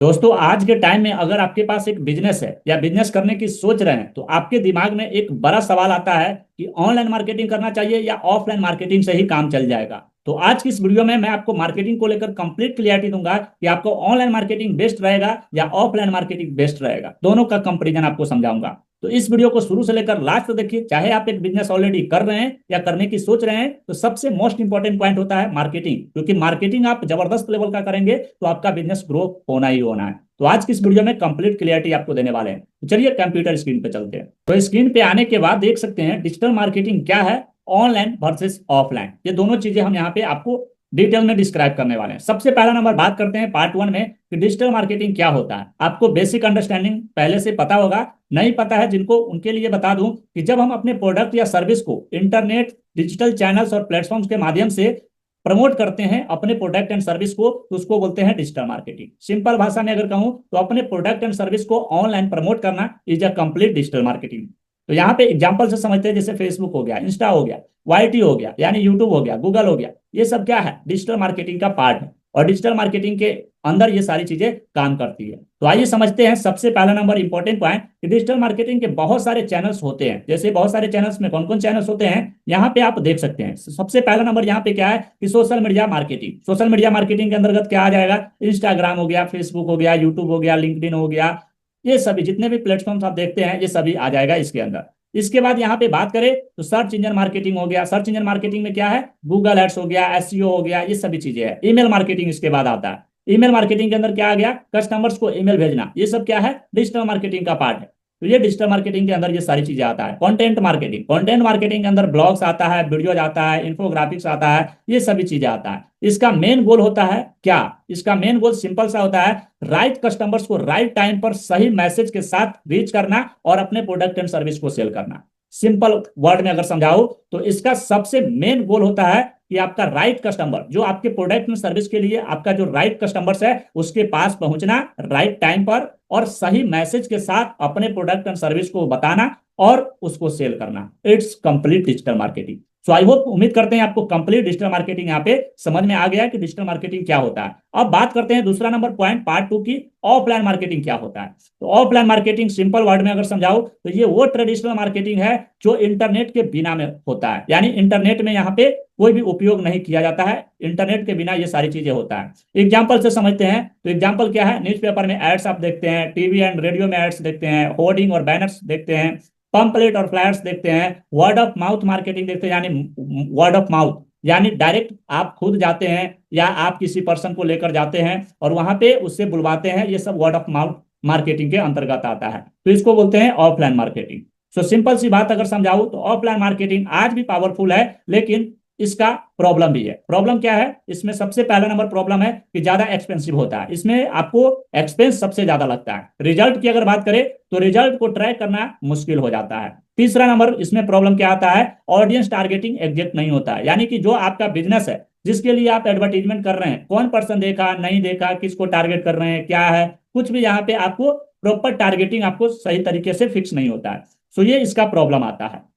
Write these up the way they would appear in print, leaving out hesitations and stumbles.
दोस्तों, आज के टाइम में अगर आपके पास एक बिजनेस है या बिजनेस करने की सोच रहे हैं तो आपके दिमाग में एक बड़ा सवाल आता है कि ऑनलाइन मार्केटिंग करना चाहिए या ऑफलाइन मार्केटिंग से ही काम चल जाएगा। तो आज की इस वीडियो में मैं आपको मार्केटिंग को लेकर कंप्लीट क्लियरिटी दूंगा कि आपको ऑनलाइन मार्केटिंग बेस्ट रहेगा या ऑफलाइन मार्केटिंग बेस्ट रहेगा, दोनों का कंपेरिजन आपको समझाऊंगा। तो इस वीडियो को शुरू से लेकर लास्ट तक देखिए, चाहे आप एक बिजनेस ऑलरेडी कर रहे हैं या करने की सोच रहे हैं। तो सबसे मोस्ट इंपॉर्टेंट पॉइंट होता है मार्केटिंग, क्योंकि मार्केटिंग आप जबरदस्त लेवल का करेंगे तो आपका बिजनेस ग्रो होना ही होना है। तो आज की इस वीडियो में कंप्लीट क्लियरिटी आपको देने वाले हैं। तो चलिए कंप्यूटर स्क्रीन पे चलते हैं। तो स्क्रीन पे आने के बाद देख सकते हैं डिजिटल मार्केटिंग क्या है, ऑनलाइन वर्सेस ऑफलाइन, ये दोनों चीजें हम यहाँ पे आपको डिटेल में डिस्क्राइब करने वाले हैं। सबसे पहला नंबर बात करते हैं पार्ट वन में कि डिजिटल मार्केटिंग क्या होता है। आपको बेसिक अंडरस्टैंडिंग पहले से पता होगा, नहीं पता है जिनको उनके लिए बता दूं कि जब हम अपने प्रोडक्ट या सर्विस को इंटरनेट, डिजिटल चैनल्स और प्लेटफॉर्म्स के माध्यम से प्रमोट करते हैं अपने प्रोडक्ट एंड सर्विस को, तो उसको बोलते हैं डिजिटल मार्केटिंग। सिंपल भाषा में अगर कहूं तो अपने प्रोडक्ट एंड सर्विस को ऑनलाइन प्रमोट करना is a complete digital marketing. तो यहाँ पे एग्जांपल से समझते हैं, जैसे फेसबुक हो गया, इंस्टा हो गया, वाईटी हो गया यानी यूट्यूब हो गया, गूगल हो गया, ये सब क्या है, डिजिटल मार्केटिंग का पार्ट है। और डिजिटल मार्केटिंग के अंदर ये सारी चीजें काम करती है। तो आइए समझते हैं सबसे पहला नंबर इंपॉर्टेंट पॉइंट कि डिजिटल मार्केटिंग के बहुत सारे चैनल्स होते हैं। जैसे बहुत सारे चैनल्स में कौन कौन चैनल्स होते हैं यहाँ पे आप देख सकते हैं। सबसे पहला नंबर यहाँ पे क्या है कि social media marketing. Social media marketing के अंतर्गत क्या आ जाएगा, इंस्टाग्राम हो गया, फेसबुक हो गया, यूट्यूब हो गया, लिंक्डइन हो गया, ये सभी जितने भी प्लेटफॉर्म्स आप देखते हैं ये सभी आ जाएगा इसके अंदर। इसके बाद यहाँ पे बात करें तो सर्च इंजन मार्केटिंग हो गया। सर्च इंजन मार्केटिंग में क्या है, गूगल एड्स हो गया, एसईओ हो गया, ये सभी चीजें हैं। ईमेल मार्केटिंग इसके बाद आता है। ईमेल मार्केटिंग के अंदर क्या आ गया, कस्टमर्स को ईमेल भेजना, ये सब क्या है, डिजिटल मार्केटिंग का पार्ट है। तो ये डिजिटल मार्केटिंग के अंदर ये सारी चीजें आता है। कंटेंट मार्केटिंग, कंटेंट मार्केटिंग के अंदर ब्लॉग्स आता है, वीडियोज आता है, इन्फोग्राफिक्स आता है, ये सभी चीजें आता है। इसका मेन गोल होता है क्या, इसका मेन गोल सिंपल सा होता है, राइट कस्टमर्स को राइट टाइम पर सही मैसेज के साथ रीच करना और अपने प्रोडक्ट एंड सर्विस को सेल करना। सिंपल वर्ड में अगर समझाओ तो इसका सबसे मेन गोल होता है कि आपका राइट कस्टमर, जो आपके प्रोडक्ट एंड सर्विस के लिए आपका जो राइट कस्टमर्स है उसके पास पहुंचना राइट टाइम पर और सही मैसेज के साथ अपने प्रोडक्ट एंड सर्विस को बताना और उसको सेल करना। It's complete digital marketing. So I hope, उम्मीद करते हैं आपको कंप्लीट डिजिटल मार्केटिंग यहाँ पे समझ में आ गया कि डिजिटल मार्केटिंग क्या होता है। अब बात करते हैं दूसरा नंबर पॉइंट पार्ट टू की, ऑफलाइन मार्केटिंग क्या होता है। तो ऑफलाइन मार्केटिंग सिंपल वर्ड में अगर समझाओ तो ये वो ट्रेडिशनल मार्केटिंग है जो इंटरनेट के बिना में होता है, यानी इंटरनेट में यहाँ पे कोई भी उपयोग नहीं किया जाता है, इंटरनेट के बिना ये सारी चीजें होता है। एग्जाम्पल से समझते हैं तो एग्जाम्पल क्या है, न्यूज़पेपर में एड्स आप देखते हैं, टीवी एंड रेडियो में एड्स देखते हैं, होर्डिंग और बैनर्स देखते हैं, पंपलेट और फ्लैट्स देखते हैं, वर्ड ऑफ माउथ मार्केटिंग देखते हैं, यानी वर्ड ऑफ माउथ यानी डायरेक्ट आप खुद जाते हैं या आप किसी पर्सन को लेकर जाते हैं और वहां पे उससे बुलवाते हैं, ये सब वर्ड ऑफ माउथ मार्केटिंग के अंतर्गत आता है। तो इसको बोलते हैं ऑफलाइन मार्केटिंग। सो सिंपल सी बात अगर समझाऊं तो ऑफलाइन मार्केटिंग आज भी पावरफुल है, लेकिन इसका प्रॉब्लम भी है। प्रॉब्लम क्या है, इसमें सबसे पहला नंबर प्रॉब्लम है कि ज्यादा एक्सपेंसिव होता है, इसमें आपको एक्सपेंस सबसे ज्यादा लगता है। रिजल्ट की अगर बात करें तो रिजल्ट को ट्रैक करना मुश्किल हो जाता है। तीसरा नंबर इसमें प्रॉब्लम क्या आता है, ऑडियंस टारगेटिंग एग्जैक्ट नहीं होता है, यानी कि जो आपका बिजनेस है जिसके लिए आप एडवर्टीजमेंट कर रहे हैं, कौन पर्सन देखा नहीं देखा, किसको टारगेट कर रहे हैं, क्या है, कुछ भी यहाँ पे आपको प्रॉपर टारगेटिंग आपको सही तरीके से फिक्स नहीं होता है। सो ये इसका प्रॉब्लम आता है।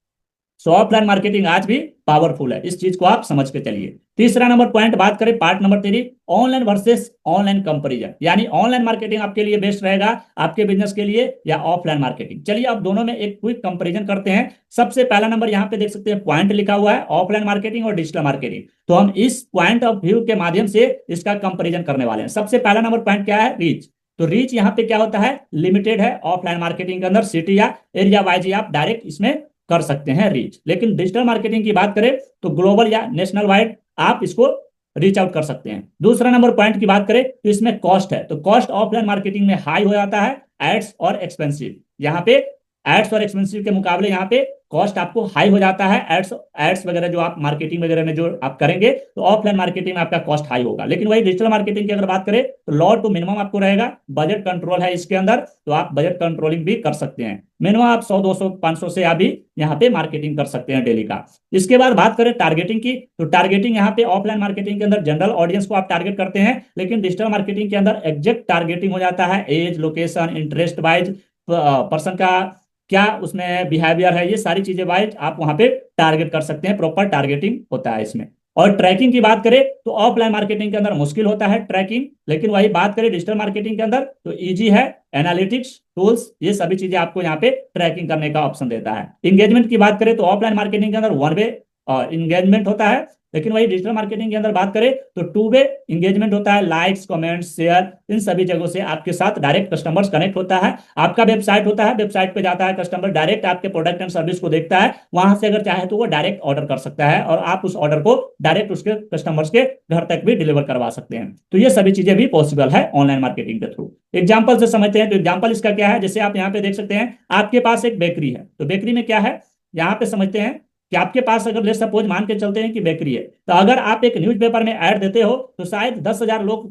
सो ऑफलाइन मार्केटिंग आज भी पावरफुल है, इस चीज को आप समझ के चलिए। तीसरा नंबर पॉइंट बात करें part number three, online versus online comparison, यानी ऑनलाइन मार्केटिंग आपके लिए बेस्ट रहेगा आपके बिजनेस के लिए या ऑफलाइन मार्केटिंग। चलिए अब दोनों में एक क्विक कंपैरिजन करते हैं। सबसे पहला नंबर यहाँ पे देख सकते हैं पॉइंट लिखा हुआ है, ऑफलाइन मार्केटिंग और डिजिटल मार्केटिंग। तो हम इस पॉइंट ऑफ व्यू के माध्यम से इसका कंपेरिजन करने वाले हैं। सबसे पहला नंबर पॉइंट क्या है, रीच। तो रीच यहाँ पे क्या होता है, लिमिटेड है ऑफलाइन मार्केटिंग के अंदर, सिटी या एरिया वाइज आप डायरेक्ट इसमें कर सकते हैं रीच। लेकिन डिजिटल मार्केटिंग की बात करें तो ग्लोबल या नेशनल वाइड आप इसको रीच आउट कर सकते हैं। दूसरा नंबर पॉइंट की बात करें तो इसमें कॉस्ट है, तो कॉस्ट ऑफलाइन मार्केटिंग में हाई हो जाता है, एड्स और एक्सपेंसिव। यहाँ पे एड्स और एक्सपेंसिव के मुकाबले यहाँ पे कॉस्ट आपको हाई हो जाता है। एड्स एड्स वगैरह जो आप मार्केटिंग वगैरह में जो आप करेंगे तो ऑफलाइन मार्केटिंग में आपका कॉस्ट हाई होगा। लेकिन वही डिजिटल मार्केटिंग की अगर बात करें तो लॉ टू मिनिमम आपको रहेगा, बजट कंट्रोल है इसके अंदर, तो आप बजट कंट्रोलिंग भी कर सकते हैं। मिनिमम आप 100 200 500 से आप भी यहाँ पे मार्केटिंग कर सकते हैं डेली का। इसके बाद बात करें टारगेटिंग की, तो टारगेटिंग यहाँ पे ऑफलाइन मार्केटिंग के अंदर जनरल ऑडियंस को आप टारगेट करते हैं, लेकिन डिजिटल मार्केटिंग के अंदर एग्जैक्ट टारगेटिंग हो जाता है, age, location, interest wise, person का क्या उसमें बिहेवियर है, ये सारी चीजें वाइज आप वहां पे टारगेट कर सकते हैं। प्रॉपर टारगेटिंग होता है इसमें। और ट्रैकिंग की बात करें तो ऑफलाइन मार्केटिंग के अंदर मुश्किल होता है ट्रैकिंग, लेकिन वही बात करें डिजिटल मार्केटिंग के अंदर तो इजी है। एनालिटिक्स टूल्स ये सभी चीजें आपको यहाँ पे ट्रैकिंग करने का ऑप्शन देता है। इंगेजमेंट की बात करें तो ऑफलाइन मार्केटिंग के अंदर वन वे इंगेजमेंट होता है, लेकिन वही डिजिटल मार्केटिंग के अंदर बात करें तो टू वे इंगेजमेंट होता है। लाइक्स, कमेंट्स, शेयर, इन सभी जगहों से आपके साथ डायरेक्ट कस्टमर्स कनेक्ट होता है। आपका वेबसाइट होता है, वेबसाइट पे जाता है कस्टमर, डायरेक्ट आपके प्रोडक्ट एंड सर्विस को देखता है, वहां से अगर चाहे तो वो डायरेक्ट ऑर्डर कर सकता है और आप उस ऑर्डर को डायरेक्ट उसके कस्टमर्स के घर तक भी डिलीवर करवा सकते हैं। तो ये सभी चीजें भी पॉसिबल है ऑनलाइन मार्केटिंग के थ्रू। एग्जाम्पल से समझते हैं तो एग्जाम्पल इसका क्या है, जैसे आप यहाँ पे देख सकते हैं आपके पास एक बेकरी है, तो बेकरी में क्या है यहाँ पे समझते हैं कि आपके पास अगर ले सपोज मान के चलते हैं कि बेकरी है, तो अगर आप एक न्यूज़पेपर में ऐड देते हो तो शायद 10,000 लोग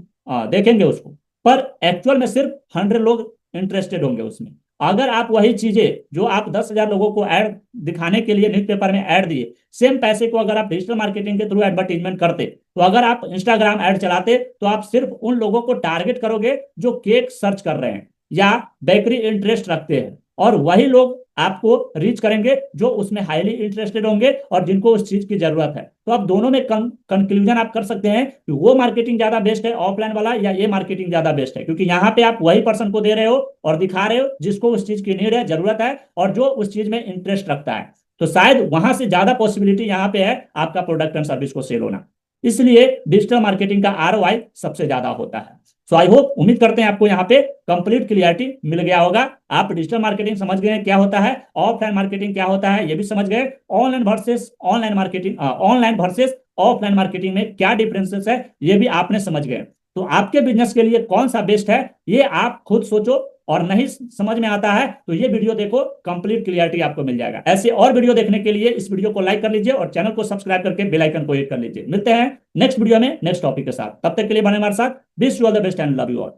देखेंगे उसको, पर एक्चुअल में सिर्फ 100 लोग इंटरेस्टेड होंगे उसमें। अगर आप वही चीजें जो आप 10,000 लोगों को ऐड दिखाने के लिए न्यूज़पेपर में ऐड दिए, सेम पैसे को अगर आप डिजिटल मार्केटिंग के थ्रू एडवर्टीजमेंट करते, तो अगर आप इंस्टाग्राम ऐड चलाते तो आप सिर्फ उन लोगों को टारगेट करोगे जो केक सर्च कर रहे हैं या बेकरी इंटरेस्ट रखते हैं, और वही लोग आपको रीच करेंगे जो उसमें हाईली इंटरेस्टेड होंगे और जिनको उस चीज की जरूरत है। तो आप दोनों में कंक्लूजन आप कर सकते हैं कि वो मार्केटिंग ज्यादा बेस्ट है ऑफलाइन वाला या ये मार्केटिंग ज्यादा बेस्ट है, क्योंकि यहाँ पे आप वही पर्सन को दे रहे हो और दिखा रहे हो जिसको उस चीज की नीड है, जरूरत है और जो उस चीज में इंटरेस्ट रखता है। तो शायद वहां से ज्यादा पॉसिबिलिटी यहाँ पे है आपका प्रोडक्ट एंड सर्विस को सेल होना। इसलिए डिजिटल मार्केटिंग का आरओआई सबसे ज्यादा होता है। सो आई होप, उम्मीद करते हैं आपको यहाँ पे कंप्लीट क्लियरिटी मिल गया होगा। आप डिजिटल मार्केटिंग समझ गए क्या होता है, ऑफलाइन मार्केटिंग क्या होता है ये भी समझ गए, ऑनलाइन वर्सेस ऑफलाइन मार्केटिंग में क्या डिफरेंसेस है ये भी आपने समझ गए। तो आपके बिजनेस के लिए कौन सा बेस्ट है ये आप खुद सोचो, और नहीं समझ में आता है तो ये वीडियो देखो, कंप्लीट क्लियरिटी आपको मिल जाएगा। ऐसे और वीडियो देखने के लिए इस वीडियो को लाइक कर लीजिए और चैनल को सब्सक्राइब करके बेल आइकन को हिट कर लीजिए। मिलते हैं नेक्स्ट वीडियो में नेक्स्ट टॉपिक के साथ, तब तक के लिए बने हमारे साथ। Wish you all the best and love you all.